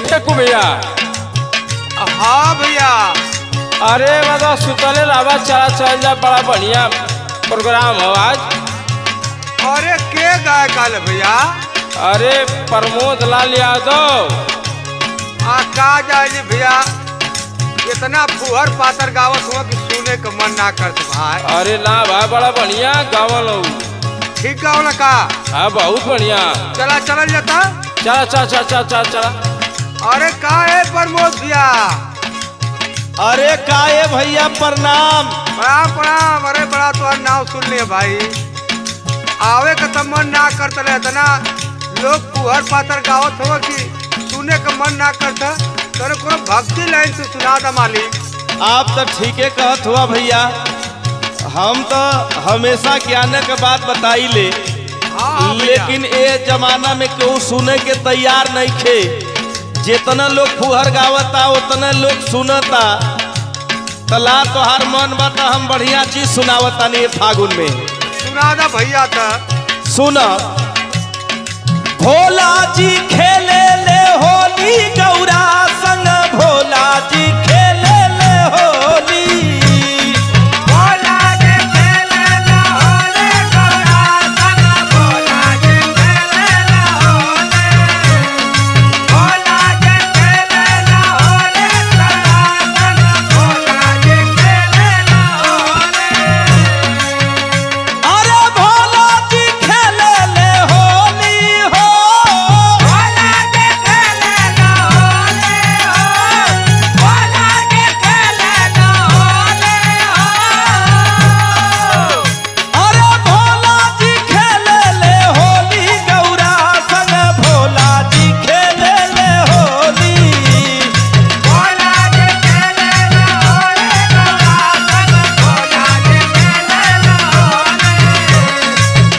फेंकू भैया। हाँ भैया। अरे मतलब सुतले लावा चला चल जा, बड़ा बढ़िया प्रोग्राम हो आज। अरे के गाय काल भैया? अरे प्रमोद लाल यादव। का जाए भैया, इतना फुहर पातर गावत हुआ कि सुने का मन ना करत भाई। अरे ना भाई, बड़ा बढ़िया गावल हो। ठीक गाँव ना का? हाँ बहुत बढ़िया। चला चल जाता। चला चला चला चला चला चला। अरे का है प्रमोद भैया? अरे काहे भैया प्रणाम। प्रणाम प्रणाम। अरे बड़ा तो नाम सुन लिया भाई, आवे का तो मन ना करता, इतना लोग फुहर पातर गावत हो कि सुने का मन ना करता। तेरे को भक्ति लाइन से सुना दा मालिक। आप तो ठीके कहत हुआ भैया, हम तो हमेशा ज्ञान के बात बताई ले, हाँ लेकिन ये जमाना में क्यों सुने के तैयार नहीं खे। जितना लोग फुहर गावता उतना लोग सुनता। तला तोहार मन बता, हम बढ़िया चीज सुनावता नहीं फागुन में। सुना दा भैया। था सुन, भोला जी खेले ले होली, गौरा संग भोला जी खेले ले होली। भोला जी खेले ले होली, गौरा संग भोला जी खेले ले होली। भोला जी खेले ले होली, गौरा संग भोला जी खेले ले होली। अरे भोला जी खेले ले होली हो, भोला जी खेले ले होली हो, भोला जी खेले ले होली हो। अरे भोला जी खेले ले होली, गौरा संग भोला जी खेले ले होली। भोला जी खेले ले होली, गौरा संग भोला जी खेले ले होली।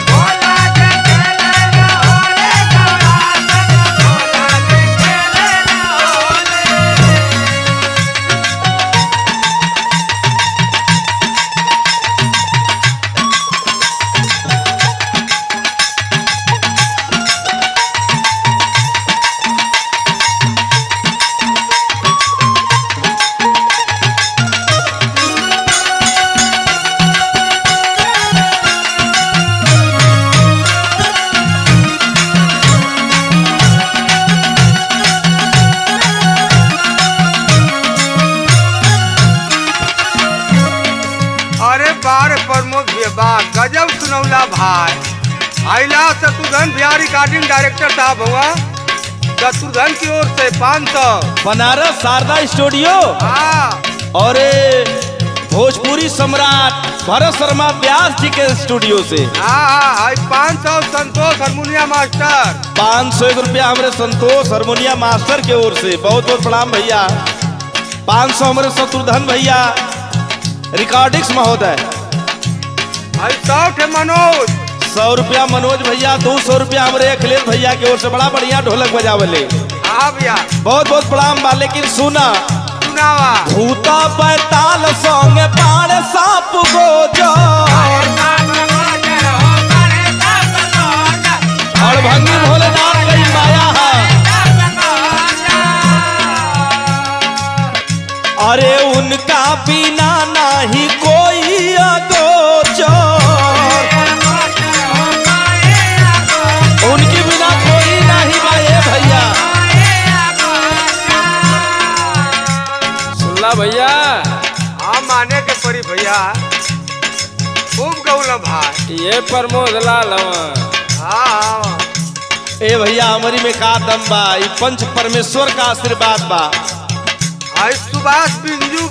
भोला जी खेले ले होली, गौरा संग भोला जी खेले अरे बार प्रमोद बा गजब सुनौला भाई। आइला शत्रुघ्न बिहार रिकॉर्डिंग डायरेक्टर साहब हुआ, शत्रुघ्न की ओर से 500। बनारस शारदा स्टूडियो हाँ और भोजपुरी सम्राट भरत शर्मा व्यास जी के स्टूडियो से हाँ 500 संतोष हारमोनिया मास्टर। 501 रुपया हमारे संतोष हारमोनिया मास्टर के ओर से बहुत बहुत प्रणाम भैया। 500 हमारे शत्रुघ्न भैया रिकॉर्डिंग्स महोदय। 100 मनोज। 100 रुपया मनोज भैया। 200 रुपया हमारे अखिलेश भैया की ओर से, बड़ा बढ़िया ढोलक बजावले। हाँ भैया बहुत बहुत प्रणाम बा। लेकिन सुना, सुनावा। भूता बैताल संग पाड़ सांप गोजो और भंगी भोलेनाथ कई माया है। अरे उनका बिना नहीं कोई अगोचर, उनके बिना कोई नहीं भाई भैया। सुनला भैया। हाँ माने के पड़ी भैया, खूब गौला भाई। ये प्रमोद लाल हवा। हाँ ए भैया हमारी में का दम बा, ई पंच परमेश्वर का आशीर्वाद बा। आज सुभाष बिंजू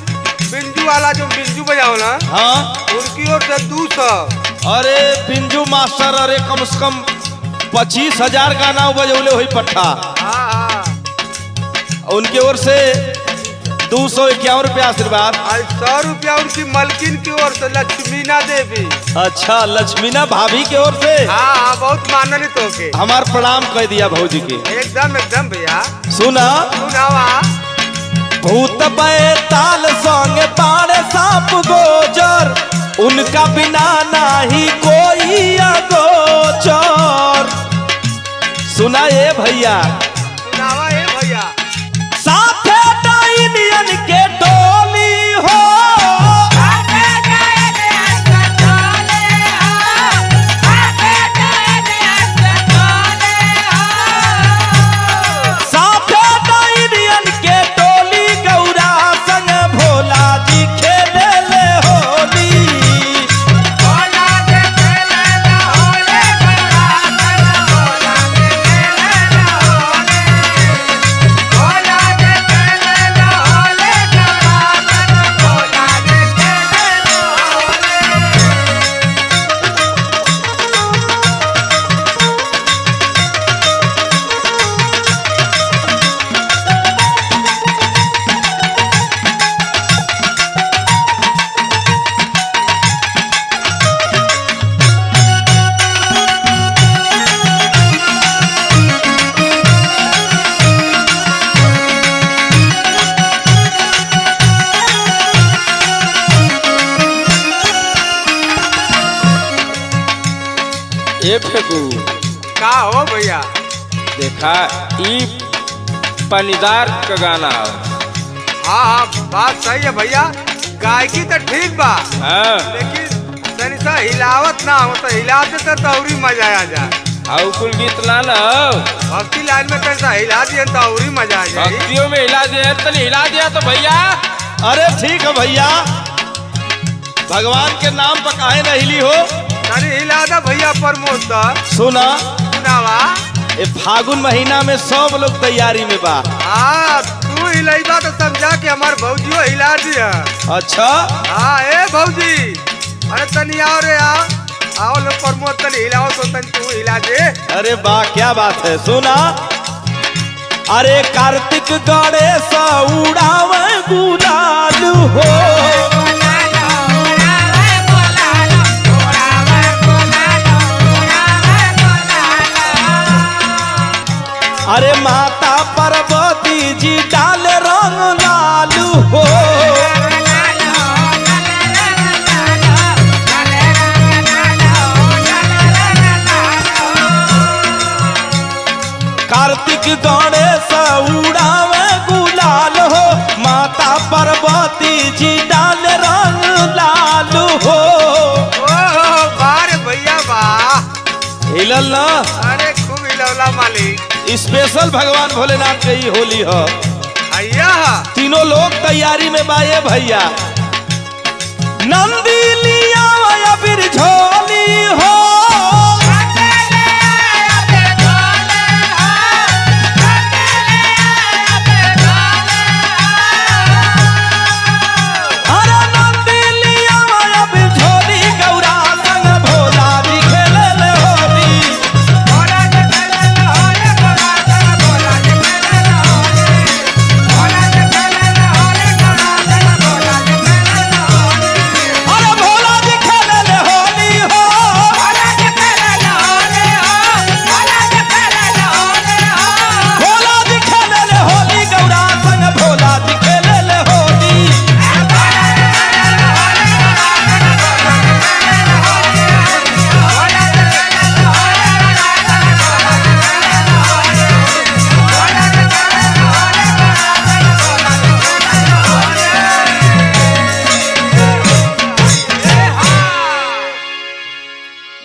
बिंजू वाला जो बिंजू बजाओ ना, हाँ उनकी ओर से 200। अरे पिंजू मास्टर, अरे कम से कम 25,000 गाना बजौले हुई पट्टा। हाँ उनके ओर से 251 रुपया आशीर्वाद। आज 100 रुपया उनकी मलकिन की ओर से लक्ष्मीना देवी। अच्छा, लक्ष्मीना भाभी की ओर से हाँ बहुत माननित होके हमार प्रणाम कह दिया भौजी के। एकदम एकदम भैया। सुना, सुनावा। भूत बैताल संग पाड़ सांप गोजर, उनका बिना नहीं कोई अगोचर। सुना ये भैया, सुनावा ए भैया। इंडियन के टोली हो साथे इंडियन के टोली गौरा संग भोला जी खेले ले होली ए फेकू का हो भैया? देखा ई पनीदार का गाना है। हाँ हाँ बात सही है भैया, गायकी तो ठीक बा हाँ लेकिन तनी सा हिलावत ना हो तो हिला देते तो और ही मजा आ जाए। हाउ कुल गीत ना ना हो। भक्ति लाइन में कैसा हिला दिए तो और ही मजा आ जाए। भक्तियों में हिला दिया तो हिला दिया तो भैया अरे ठीक है भैया, भगवान के नाम पर काहे न हिली हो। तनी हिला दे भैया प्रमोद दा। सुना सुनावा। ए फागुन महीना में सब लोग तैयारी में बा। हाँ तू हिलाइबा तो समझा कि हमार भौजियो हिला दिया। अच्छा हाँ ए भौजी, अरे तनी आओ रे आओ लो प्रमोद, तनी हिलाओ तो तनी तू हिला दे। अरे वाह क्या बात है। सुना अरे कार्तिक गणेश उड़ावे गुलाल हो अरे माता पार्वती जी डाल रंग लाल हो कार्तिक गणेश उड़ावे गुलाल हो माता पार्वती जी डाल रंग लाल हो। ओहो बारे भैया वाह, हिलल ना। अरे खूब हिलौला मालिक। स्पेशल भगवान भोलेनाथ के ही होली हो। भैया तीनों लोग तैयारी में बाए भैया। नंदी लिया बिरझोली हो अरे नंदी लिया बिरझोली गौरा संग भोला जी खेले ले होली अरे भोला जी खेले ले होली हो भोला जी खेले ले होली गौरा संग भोला जी खेले ले होली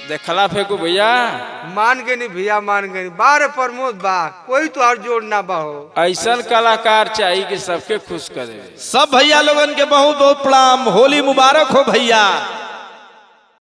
देखला फेकू भैया मान गए नहीं भैया, मान गए नहीं। बारे प्रमोद बा, कोई तो और जोड़ ना बा हो। ऐसा कलाकार चाहिए कि सबके खुश करे। सब भैया लोगन के बहुत बहुत प्रणाम। होली मुबारक हो भैया।